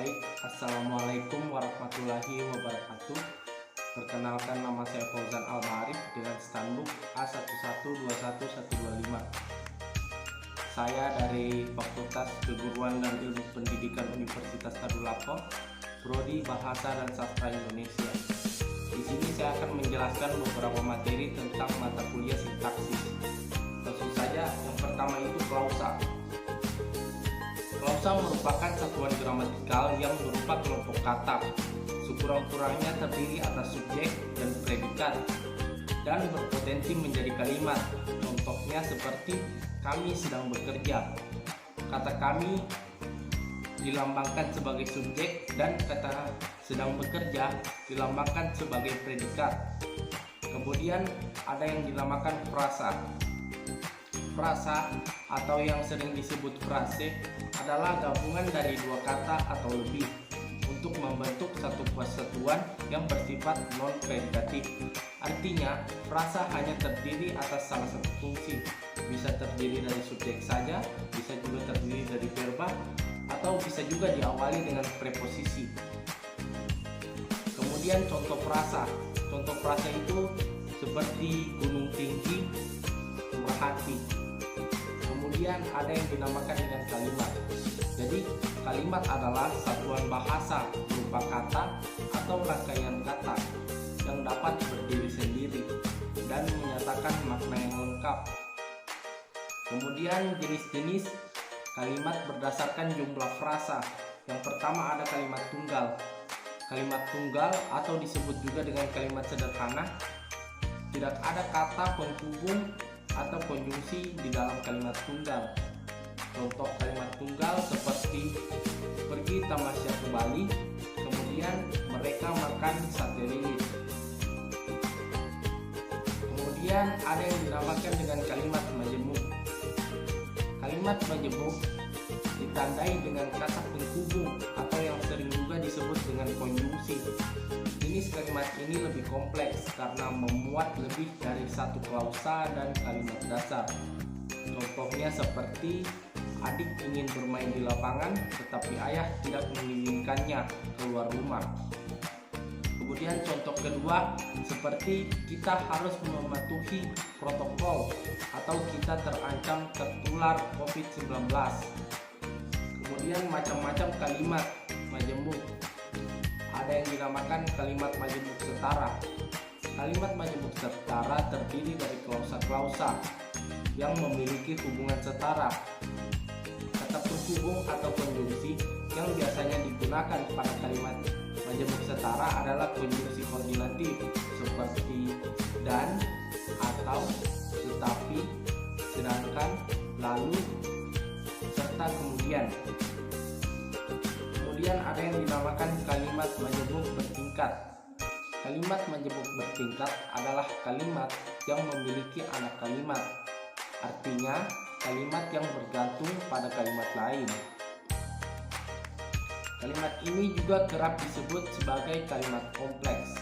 Baik, Assalamualaikum warahmatullahi wabarakatuh. Perkenalkan, nama saya Fauzan Al-Ma'arif dengan standbook A1121125. Saya dari Fakultas Keguruan dan Ilmu Pendidikan Universitas Tadulako, Prodi Bahasa dan Sastra Indonesia. Di sini saya akan menjelaskan beberapa materi tentang mata kuliah sintaksis. Langsung saja, yang pertama itu klausa. Klausa merupakan satuan gramatikal yang berupa kelompok kata. Sekurang-kurangnya terdiri atas subjek dan predikat dan berpotensi menjadi kalimat. Contohnya seperti kami sedang bekerja. Kata kami dilambangkan sebagai subjek dan kata sedang bekerja dilambangkan sebagai predikat. Kemudian ada yang dinamakan frasa. Frasa atau yang sering disebut frase adalah gabungan dari dua kata atau lebih untuk membentuk satu kesatuan yang bersifat non-predikatif. Artinya, frasa hanya terdiri atas salah satu fungsi. Bisa terdiri dari subjek saja, bisa juga terdiri dari verba, atau bisa juga diawali dengan preposisi. Kemudian contoh frasa. Contoh frasa itu seperti gunung tinggi, murah hati. Kemudian ada yang dinamakan dengan kalimat. Jadi kalimat adalah satuan bahasa berupa kata atau rangkaian kata yang dapat berdiri sendiri dan menyatakan makna yang lengkap. Kemudian jenis-jenis kalimat berdasarkan jumlah frasa. Yang pertama ada kalimat tunggal. Kalimat tunggal atau disebut juga dengan kalimat sederhana. Tidak ada kata penghubung atau konjungsi di dalam kalimat tunggal. Contoh kalimat tunggal seperti pergi tamasya ke Bali, kemudian mereka makan sate lilit. Kemudian ada yang dinamakan dengan kalimat majemuk. Kalimat majemuk ditandai dengan kata penghubung atau yang sering juga disebut dengan konjungsi. Jenis kalimat ini lebih kompleks karena memuat lebih dari satu klausa dan kalimat dasar. Contohnya seperti adik ingin bermain di lapangan tetapi ayah tidak mengizinkannya keluar rumah. Kemudian contoh kedua seperti kita harus mematuhi protokol atau kita terancam tertular COVID-19. Kemudian macam-macam kalimat majemuk. Ada yang dinamakan kalimat majemuk setara. Kalimat majemuk setara terdiri dari klausa-klausa yang memiliki hubungan setara. Kata penghubung atau konjungsi yang biasanya digunakan pada kalimat majemuk setara adalah konjungsi koordinatif seperti dan, atau, tetapi, sedangkan, lalu, serta kemudian. Kemudian ada yang dinamakan kalimat majemuk bertingkat. Kalimat majemuk bertingkat adalah kalimat yang memiliki anak kalimat. Artinya, kalimat yang bergantung pada kalimat lain. Kalimat ini juga kerap disebut sebagai kalimat kompleks.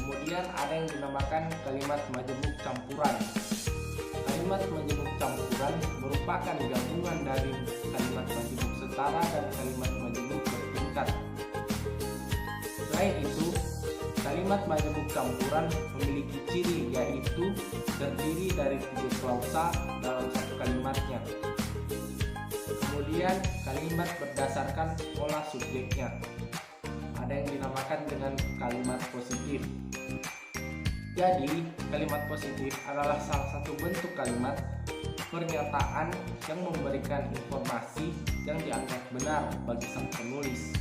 Kemudian ada yang dinamakan kalimat majemuk campuran. Kalimat majemuk campuran merupakan gabungan dari kalimat majemuk setara dan kalimat majemuk bertingkat. Selain itu, kalimat majemuk campuran memiliki ciri yaitu terdiri dari 3 klausa dalam satu kalimatnya. Kemudian kalimat berdasarkan pola subjeknya. Ada yang dinamakan dengan kalimat positif. Jadi, kalimat positif adalah salah satu bentuk kalimat pernyataan yang memberikan informasi yang dianggap benar bagi sang penulis.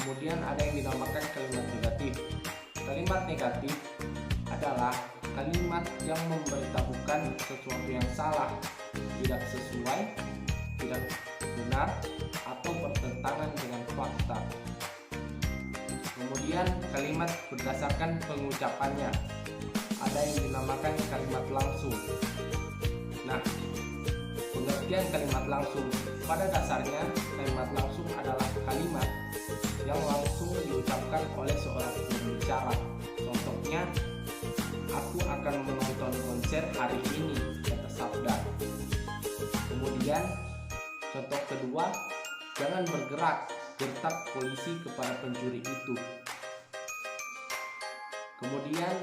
Kemudian ada yang dinamakan kalimat negatif. Kalimat negatif adalah kalimat yang memberitahukan sesuatu yang salah, tidak sesuai, tidak benar, atau bertentangan dengan fakta. Kemudian kalimat berdasarkan pengucapannya. Ada yang dinamakan kalimat langsung. Nah, pengertian kalimat langsung. Pada dasarnya, kalimat langsung adalah kalimat yang langsung diucapkan oleh seorang pembicara. Contohnya, aku akan menonton konser hari ini, kata sabda. Kemudian, contoh kedua, jangan bergerak, gertak polisi kepada pencuri itu. Kemudian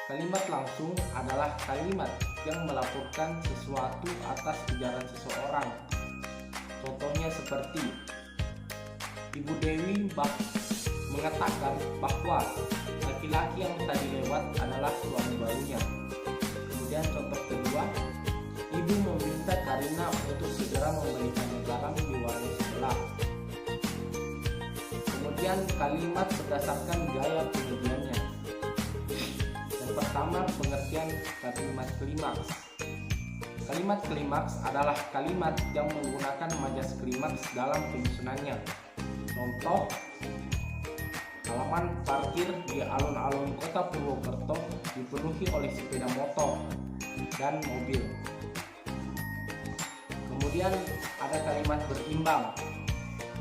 kalimat langsung adalah kalimat yang melaporkan sesuatu atas ujaran seseorang. Contohnya seperti Ibu Dewi mengatakan bahwa laki-laki yang tadi lewat adalah suami barunya. Kemudian contoh kedua, Ibu meminta Karina untuk segera memberikan garam di warung sebelah. Kemudian kalimat berdasarkan gaya penyajiannya. Yang pertama, pengertian kalimat klimaks. Kalimat klimaks adalah kalimat yang menggunakan majas klimaks dalam penyusunannya. Contoh, halaman parkir di alun-alun kota Purwokerto dipenuhi oleh sepeda motor dan mobil. Kemudian ada kalimat berimbang.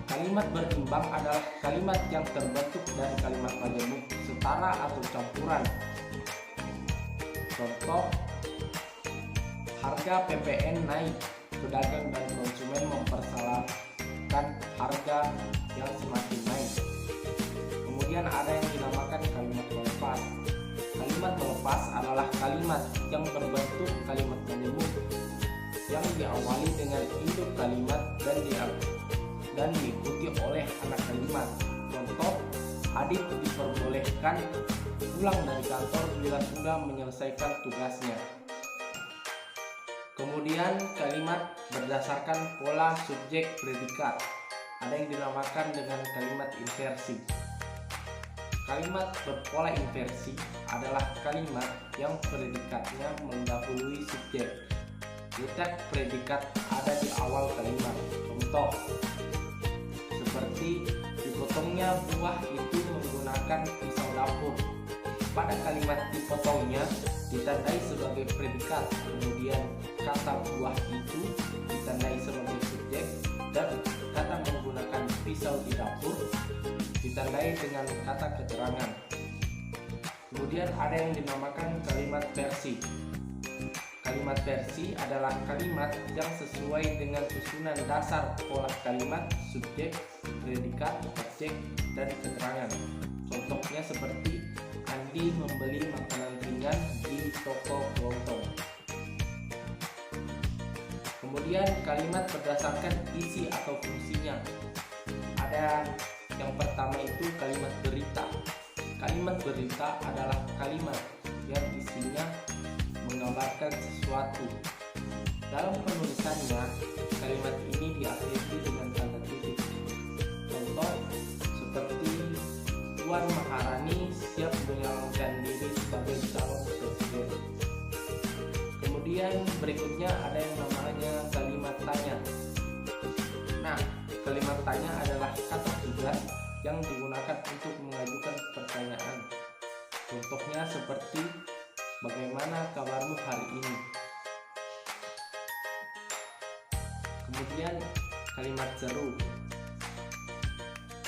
Kalimat berimbang adalah kalimat yang terbentuk dari kalimat majemuk setara atau campuran. Contoh, harga PPN naik, pedagang dan konsumen mempersalahkan harga yang semakin naik. Kemudian ada yang dinamakan kalimat melepas. Kalimat melepas adalah kalimat yang berbentuk kalimat majemuk yang diawali dengan induk kalimat dan diikuti oleh anak kalimat. Contoh, Adit diperbolehkan pulang dari kantor bila sudah menyelesaikan tugasnya. Kemudian kalimat berdasarkan pola subjek predikat. Ada yang dinamakan dengan kalimat inversi. Kalimat berpola inversi adalah kalimat yang predikatnya mendahului subjek. Letak predikat ada di awal kalimat. Contoh, seperti dipotongnya buah itu menggunakan pisau dapur. Pada kalimat dipotongnya ditandai sebagai predikat, kemudian kata buah itu ditandai sebagai subjek, dan kata menggunakan pisau di dapur ditandai dengan kata keterangan. Kemudian ada yang dinamakan kalimat versi. Kalimat versi adalah kalimat yang sesuai dengan susunan dasar pola kalimat, subjek, predikat, objek, dan keterangan. Contohnya seperti Andi membeli makanan ringan di toko kelontong. Kemudian kalimat berdasarkan isi atau fungsinya. Ada yang pertama itu kalimat berita. Kalimat berita adalah kalimat yang isinya menggambarkan sesuatu. Dalam penulisannya, kalimat ini diakhiri dengan tanda titik. Contoh seperti Puan Maharani siap menyalonkan diri sebagai calon presiden. Kemudian berikutnya ada yang namanya kalimat tanya. Nah, kalimat tanya adalah kata tugas yang digunakan untuk mengajukan pertanyaan. Contohnya seperti bagaimana kabarmu hari ini? Kemudian kalimat seru.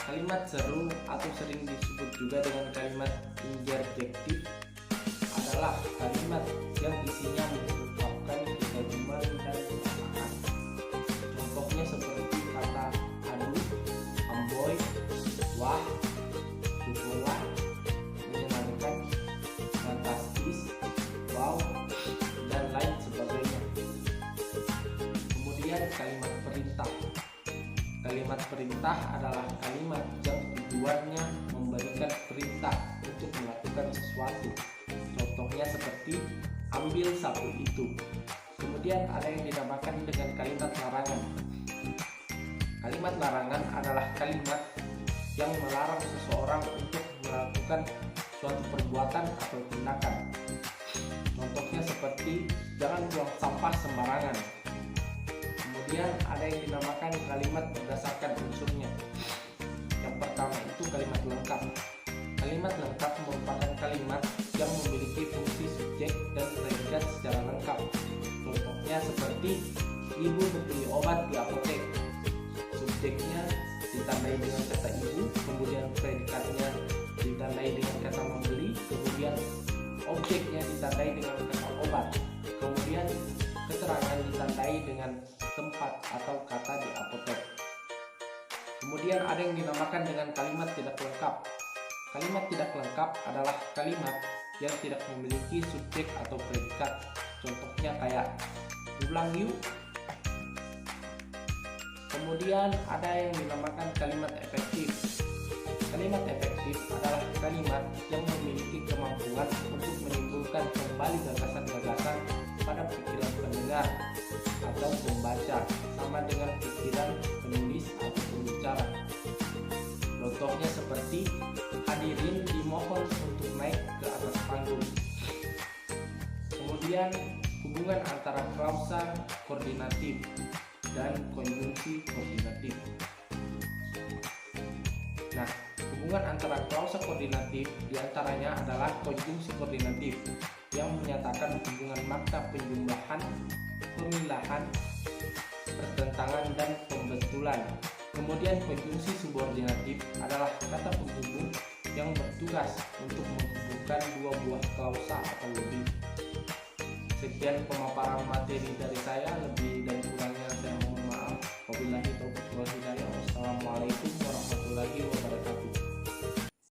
Kalimat seru atau sering disebut juga dengan kalimat interjektif adalah kalimat yang isinya mengungkapkan kekaguman dan perasaan. Contohnya seperti kata aduh, amboy, wah, syukurlah, menyenangkan, fantastis, wow, dan lain sebagainya. Kemudian kalimat perintah. Kalimat perintah adalah kalimat yang tujuannya memberikan perintah untuk melakukan sesuatu. Contohnya seperti ambil sapu itu. Kemudian ada yang dinamakan dengan kalimat larangan. Kalimat larangan adalah kalimat yang melarang seseorang untuk melakukan suatu perbuatan atau tindakan. Contohnya seperti jangan buang sampah sembarangan. Kemudian ada yang dinamakan kalimat berdasarkan unsurnya. Yang pertama itu kalimat lengkap. Kalimat lengkap merupakan kalimat yang memiliki fungsi subjek dan predikat secara lengkap. Contohnya seperti ibu membeli obat di apotek. Subjeknya ditandai dengan kata ibu, kemudian predikatnya ditandai dengan kata membeli, kemudian objeknya ditandai dengan kata obat, kemudian keterangan ditandai dengan tempat atau kata di apotek. Kemudian ada yang dinamakan dengan kalimat tidak lengkap. Kalimat tidak lengkap adalah kalimat yang tidak memiliki subjek atau predikat. Contohnya kayak ulang yuk. Kemudian ada yang dinamakan kalimat efektif. Kalimat efektif adalah kalimat yang memiliki kemampuan untuk menimbulkan kembali gagasan-gagasan pada pikiran pendengar atau pembaca, sama dengan pikiran penulis atau pembicara. Contohnya seperti hadirin dimohon untuk naik ke atas panggung. Kemudian hubungan antara klausa koordinatif dan konjungsi koordinatif. Nah, hubungan antara klausa koordinatif diantaranya adalah konjungsi koordinatif yang menyatakan hubungan makna penjumlahan, pemilahan, pertentangan, dan pembetulan. Kemudian konjungsi subordinatif adalah kata penghubung yang bertugas untuk menghubungkan dua buah klausa atau lebih. Sekian pemaparan materi dari saya, lebih dan kurangnya